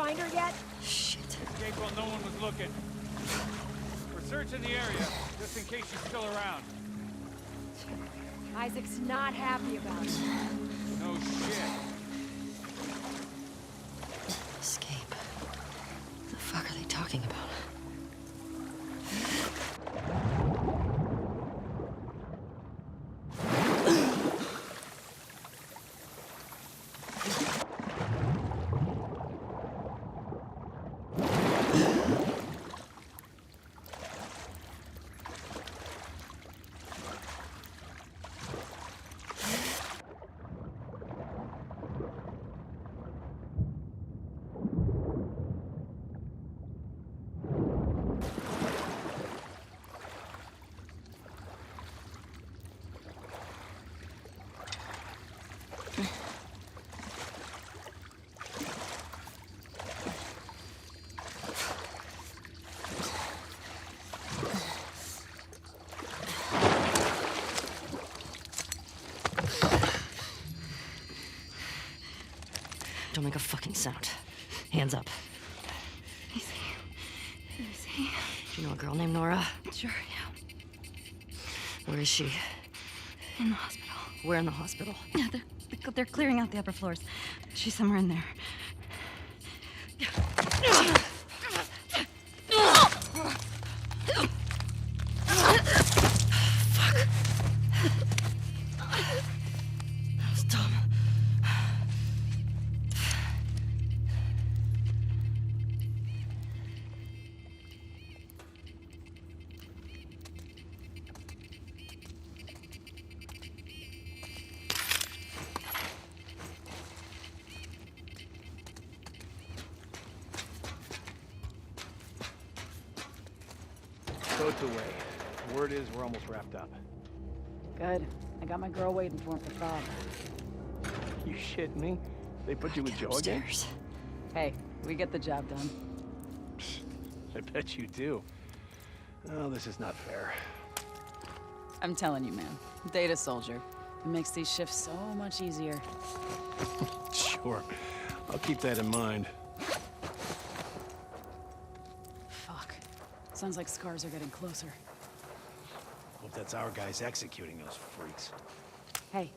find her yet? Shit. Escape while no one was looking. We're searching the area, just in case she's still around. Isaac's not happy about it. No shit. Escape. What the fuck are they talking about? Don't make a fucking sound. Hands up. Easy. Easy. Do you know a girl named Nora? Sure, yeah. Where is she? In the hospital. Where in the hospital? Yeah, they're clearing out the upper floors. She's somewhere in there. Boat's away. Word is we're almost wrapped up. Good. I got my girl waiting for him for Bob. You shit me? They put you with Joe again? Upstairs. Hey, we get the job done. I bet you do. Oh, this is not fair. I'm telling you, man. Data soldier. It makes these shifts so much easier. Sure. I'll keep that in mind. Fuck. Sounds like scars are getting closer. Hope that's our guys executing those freaks. Hey,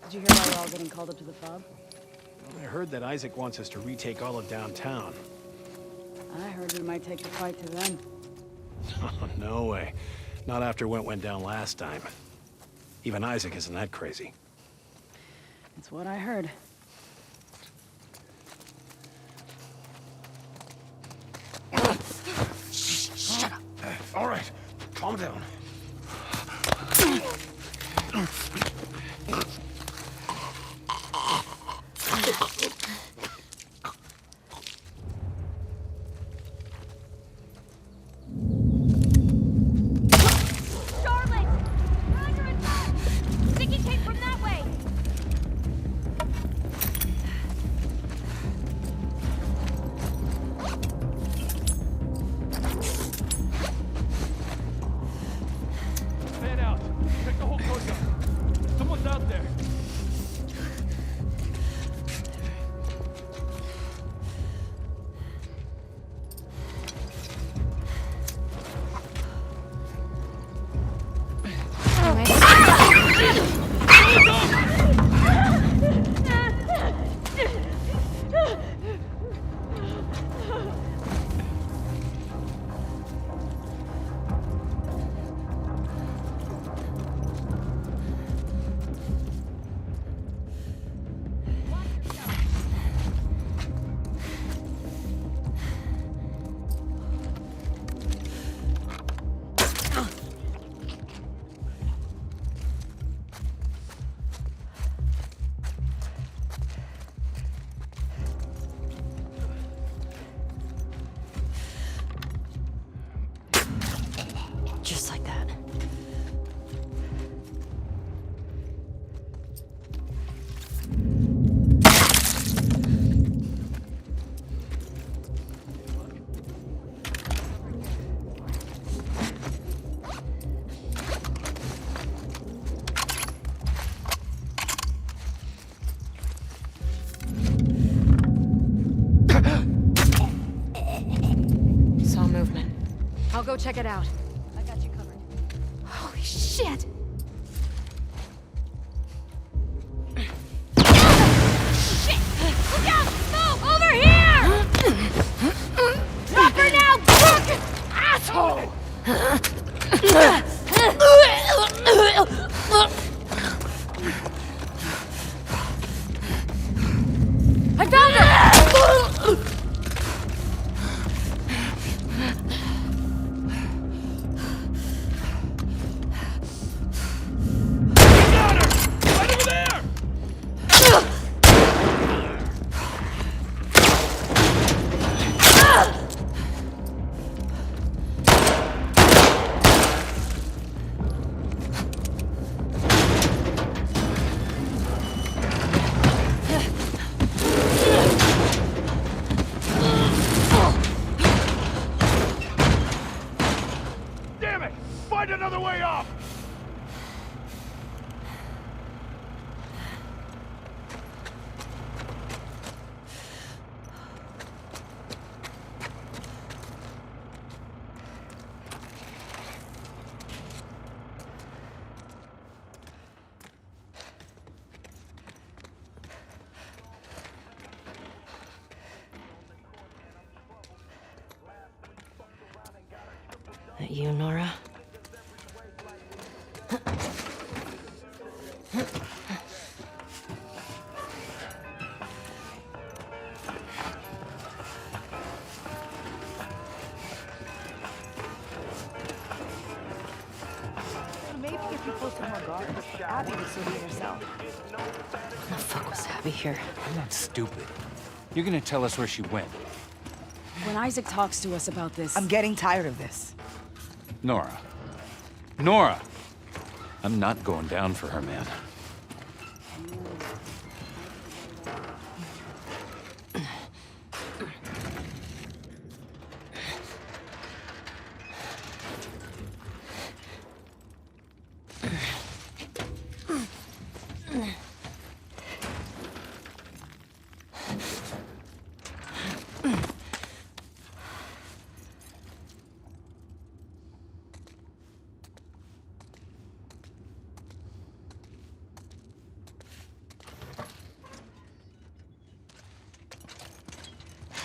did you hear why we're all getting called up to the fob? Well, I heard that Isaac wants us to retake all of downtown. I heard we might take the fight to them. Oh, no way. Not after what went down last time. Even Isaac isn't that crazy. It's what I heard. Shut up. All right, calm down. movement. I'll go check it out. I got you covered. Holy shit! Shit! Look out! Move! Over here! Drop her now, crook! Asshole! I found her! That you, Nora? Maybe if you post more guards, Abby would see it herself. The fuck was Abby here? I'm not stupid. You're gonna tell us where she went. When Isaac talks to us about this... I'm getting tired of this. Nora. Nora! I'm not going down for her, man.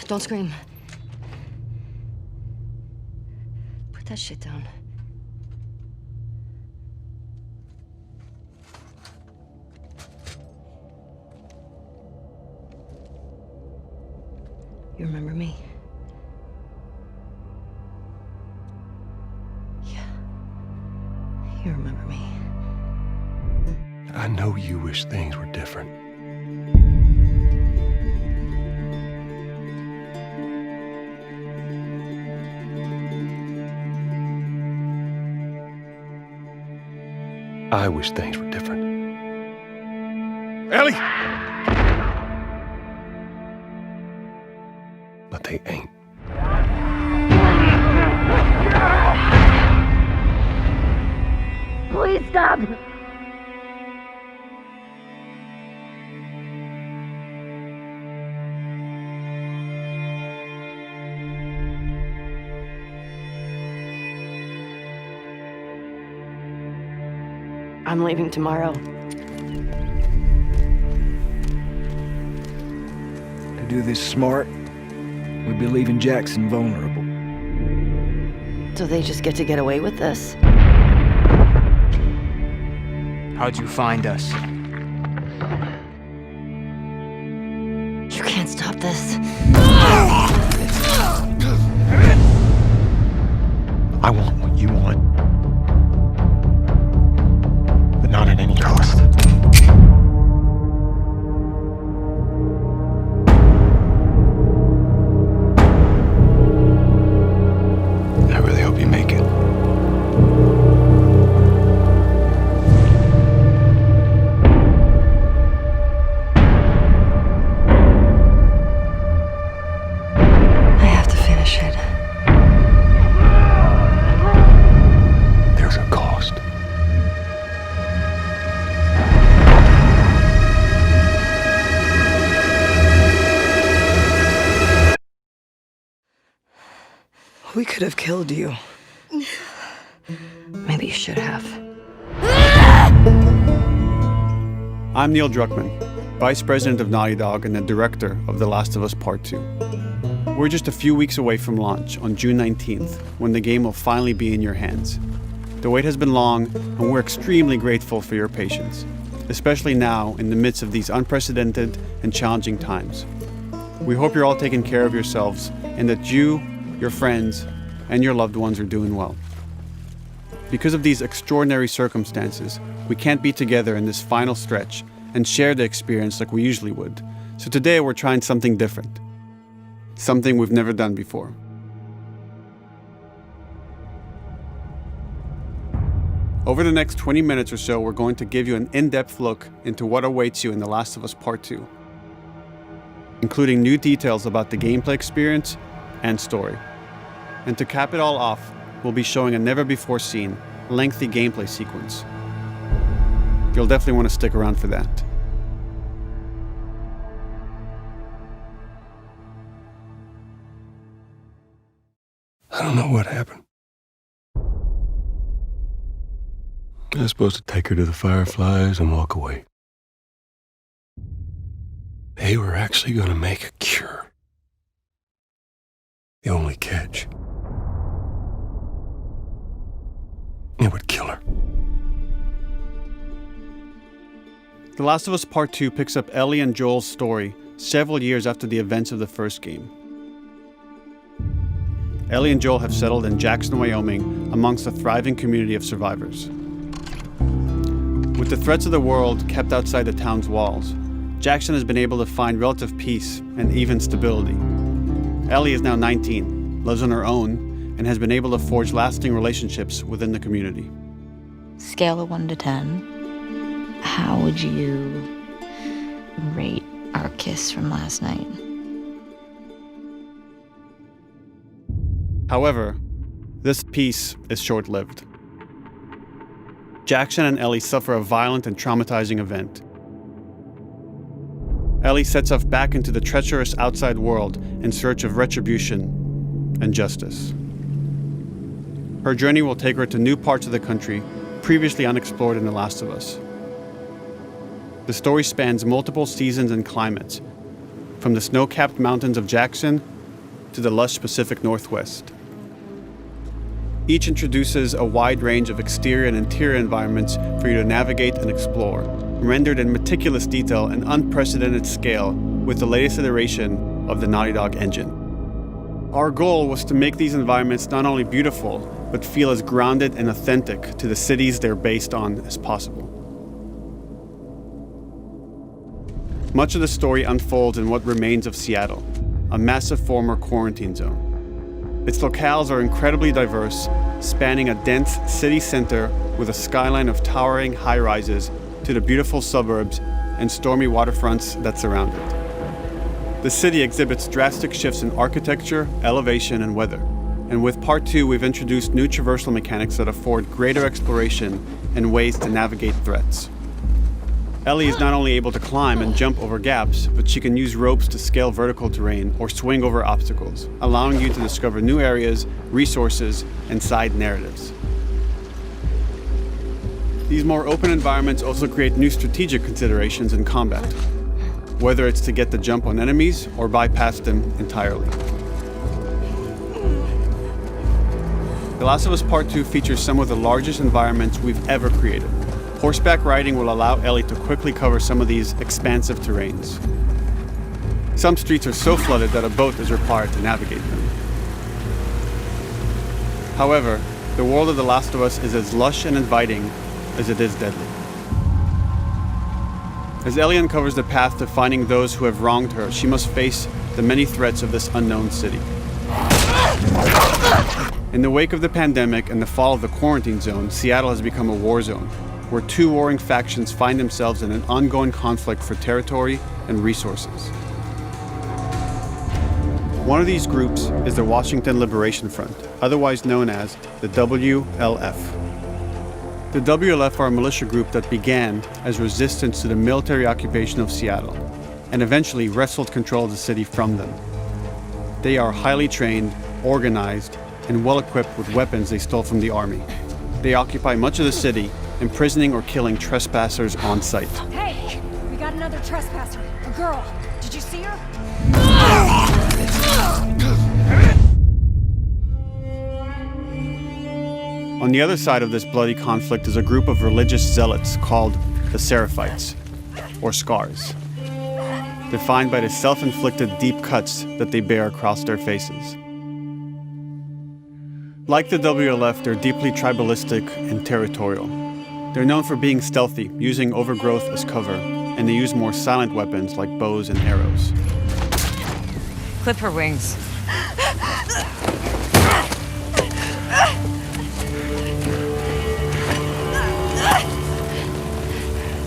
Don't scream. Put that shit down. You remember me? Yeah. You remember me. I know you wish things were different. I wish things were different. Ellie! But they ain't. Please stop! I'm leaving tomorrow. To do this smart, we'd be leaving Jackson vulnerable. So they just get to get away with this? How'd you find us? You can't stop this. I want what you want. But not at any cost. I really hope you make it. I have to finish it. There's a cost. We could have killed you. Maybe you should have. I'm Neil Druckmann, Vice President of Naughty Dog and the Director of The Last of Us Part 2. We're just a few weeks away from launch on June 19th, when the game will finally be in your hands. The wait has been long, and we're extremely grateful for your patience, especially now in the midst of these unprecedented and challenging times. We hope you're all taking care of yourselves and that you, your friends, and your loved ones are doing well. Because of these extraordinary circumstances, we can't be together in this final stretch and share the experience like we usually would. So today we're trying something different. Something we've never done before. Over the next 20 minutes or so, we're going to give you an in-depth look into what awaits you in The Last of Us Part 2, including new details about the gameplay experience and story. And to cap it all off, we'll be showing a never-before-seen, lengthy gameplay sequence. You'll definitely want to stick around for that. I don't know what happened. I was supposed to take her to the Fireflies and walk away. They were actually going to make a cure. The only catch, it would kill her. The Last of Us Part 2 picks up Ellie and Joel's story several years after the events of the first game. Ellie and Joel have settled in Jackson, Wyoming, amongst a thriving community of survivors. With the threats of the world kept outside the town's walls, Jackson has been able to find relative peace and even stability. Ellie is now 19, lives on her own, and has been able to forge lasting relationships within the community. Scale of 1 to 10, how would you rate our kiss from last night? However, this peace is short-lived. Jackson and Ellie suffer a violent and traumatizing event. Ellie sets off back into the treacherous outside world in search of retribution and justice. Her journey will take her to new parts of the country previously unexplored in The Last of Us. The story spans multiple seasons and climates, from the snow-capped mountains of Jackson to the lush Pacific Northwest. Each introduces a wide range of exterior and interior environments for you to navigate and explore, rendered in meticulous detail and unprecedented scale with the latest iteration of the Naughty Dog engine. Our goal was to make these environments not only beautiful, but feel as grounded and authentic to the cities they're based on as possible. Much of the story unfolds in what remains of Seattle, a massive former quarantine zone. Its locales are incredibly diverse, spanning a dense city center with a skyline of towering high-rises to the beautiful suburbs and stormy waterfronts that surround it. The city exhibits drastic shifts in architecture, elevation, and weather. And with Part 2, we've introduced new traversal mechanics that afford greater exploration and ways to navigate threats. Ellie is not only able to climb and jump over gaps, but she can use ropes to scale vertical terrain or swing over obstacles, allowing you to discover new areas, resources, and side narratives. These more open environments also create new strategic considerations in combat, whether it's to get the jump on enemies or bypass them entirely. The Last of Us Part 2 features some of the largest environments we've ever created. Horseback riding will allow Ellie to quickly cover some of these expansive terrains. Some streets are so flooded that a boat is required to navigate them. However, the world of The Last of Us is as lush and inviting as it is deadly. As Ellie uncovers the path to finding those who have wronged her, she must face the many threats of this unknown city. In the wake of the pandemic and the fall of the quarantine zone, Seattle has become a war zone, where two warring factions find themselves in an ongoing conflict for territory and resources. One of these groups is the Washington Liberation Front, otherwise known as the WLF. The WLF are a militia group that began as resistance to the military occupation of Seattle, and eventually wrestled control of the city from them. They are highly trained, organized, and well-equipped with weapons they stole from the army. They occupy much of the city, imprisoning or killing trespassers on sight. Hey, we got another trespasser. A girl. Did you see her? On the other side of this bloody conflict is a group of religious zealots called the Seraphites, or Scars, defined by the self-inflicted deep cuts that they bear across their faces. Like the WLF, they're deeply tribalistic and territorial. They're known for being stealthy, using overgrowth as cover, and they use more silent weapons like bows and arrows. Clip her wings.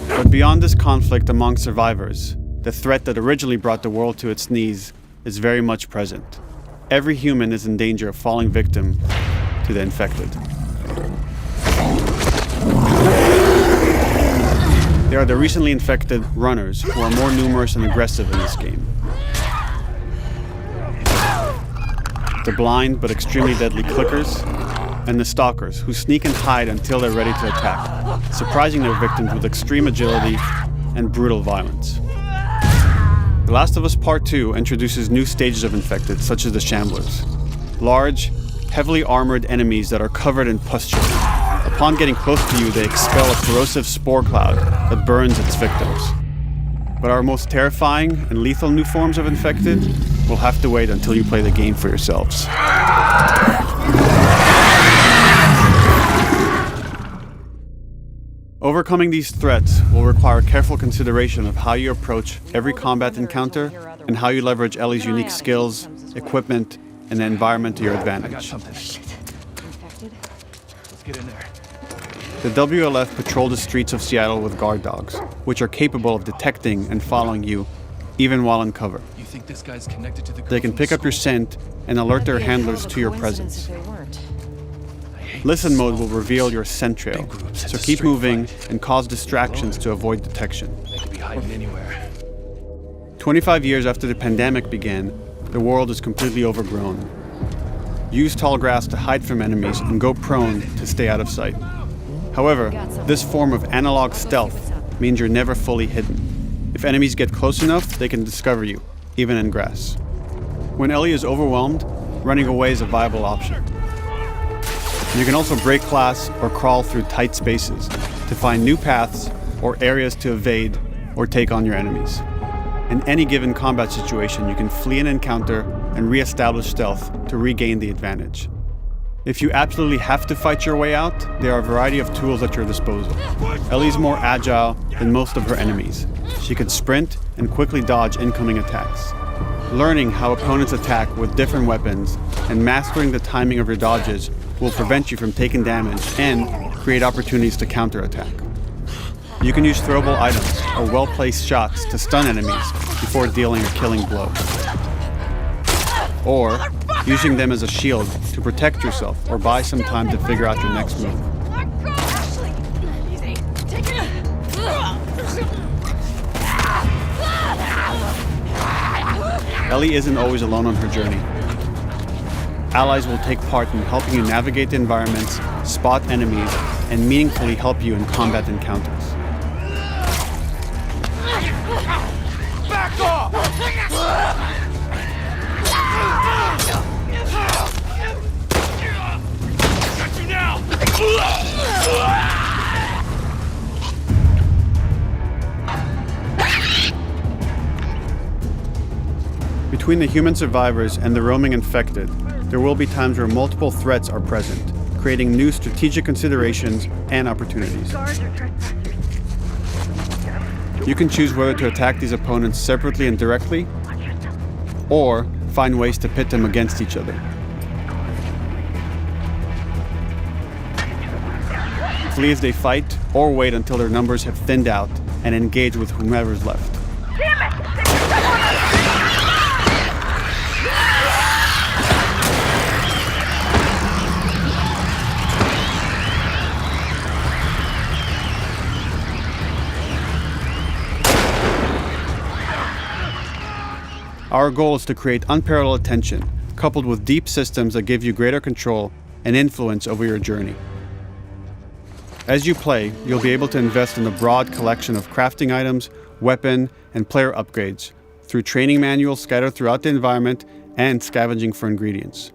But beyond this conflict among survivors, the threat that originally brought the world to its knees is very much present. Every human is in danger of falling victim to the infected. There are the recently infected runners, who are more numerous and aggressive in this game. The blind but extremely deadly clickers, and the stalkers, who sneak and hide until they're ready to attack, surprising their victims with extreme agility and brutal violence. The Last of Us Part 2 introduces new stages of infected, such as the Shamblers. Large, heavily armored enemies that are covered in pustule. Upon getting close to you, they expel a corrosive spore cloud that burns its victims. But our most terrifying and lethal new forms of infected will have to wait until you play the game for yourselves. Overcoming these threats will require careful consideration of how you approach every combat encounter and how you leverage Ellie's unique skills, equipment, and the environment to your advantage. Let's get in there. The WLF patrol the streets of Seattle with guard dogs, which are capable of detecting and following you, even while in cover. You think this guy's connected to the girl They can from pick up your school? scent and alert their handlers to your presence. Listen mode will reveal your scent trail, so keep moving and cause distractions to avoid detection. They could be hiding anywhere. 25 years after the pandemic began, the world is completely overgrown. Use tall grass to hide from enemies and go prone to stay out of sight. However, this form of analog stealth means you're never fully hidden. If enemies get close enough, they can discover you, even in grass. When Ellie is overwhelmed, running away is a viable option. You can also break glass or crawl through tight spaces to find new paths or areas to evade or take on your enemies. In any given combat situation, you can flee an encounter and re-establish stealth to regain the advantage. If you absolutely have to fight your way out, there are a variety of tools at your disposal. Ellie's more agile than most of her enemies. She can sprint and quickly dodge incoming attacks. Learning how opponents attack with different weapons and mastering the timing of your dodges will prevent you from taking damage and create opportunities to counterattack. You can use throwable items or well-placed shots to stun enemies before dealing a killing blow. Or using them as a shield to protect yourself or buy some time to figure out your next move. Ellie isn't always alone on her journey. Allies will take part in helping you navigate the environments, spot enemies, and meaningfully help you in combat encounters. Back off! Got you now! Between the human survivors and the roaming infected, there will be times where multiple threats are present, creating new strategic considerations and opportunities. You can choose whether to attack these opponents separately and directly, or find ways to pit them against each other. Flee as they fight, or wait until their numbers have thinned out and engage with whomever's left. Our goal is to create unparalleled tension coupled with deep systems that give you greater control and influence over your journey. As you play, you'll be able to invest in a broad collection of crafting items, weapon, and player upgrades through training manuals scattered throughout the environment and scavenging for ingredients.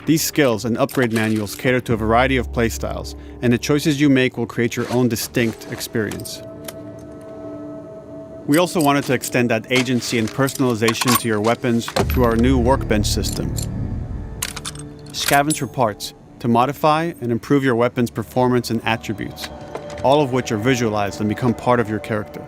These skills and upgrade manuals cater to a variety of playstyles, and the choices you make will create your own distinct experience. We also wanted to extend that agency and personalization to your weapons through our new workbench system. Scavenge for parts to modify and improve your weapon's performance and attributes, all of which are visualized and become part of your character.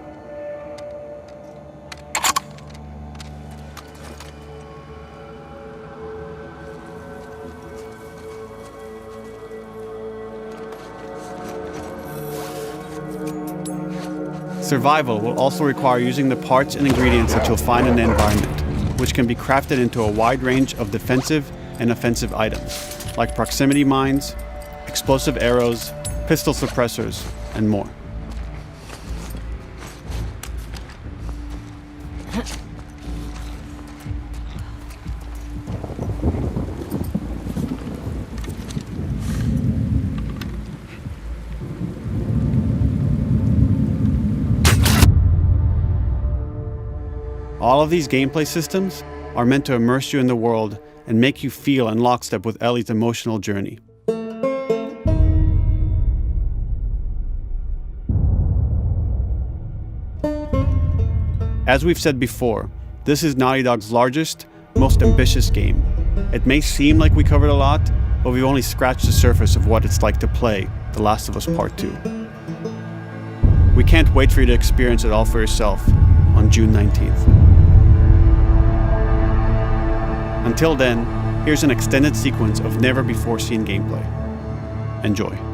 Survival will also require using the parts and ingredients that you'll find in the environment, which can be crafted into a wide range of defensive and offensive items, like proximity mines, explosive arrows, pistol suppressors, and more. All of these gameplay systems are meant to immerse you in the world and make you feel in lockstep with Ellie's emotional journey. As we've said before, this is Naughty Dog's largest, most ambitious game. It may seem like we covered a lot, but we've only scratched the surface of what it's like to play The Last of Us Part 2. We can't wait for you to experience it all for yourself on June 19th. Until then, here's an extended sequence of never-before-seen gameplay. Enjoy.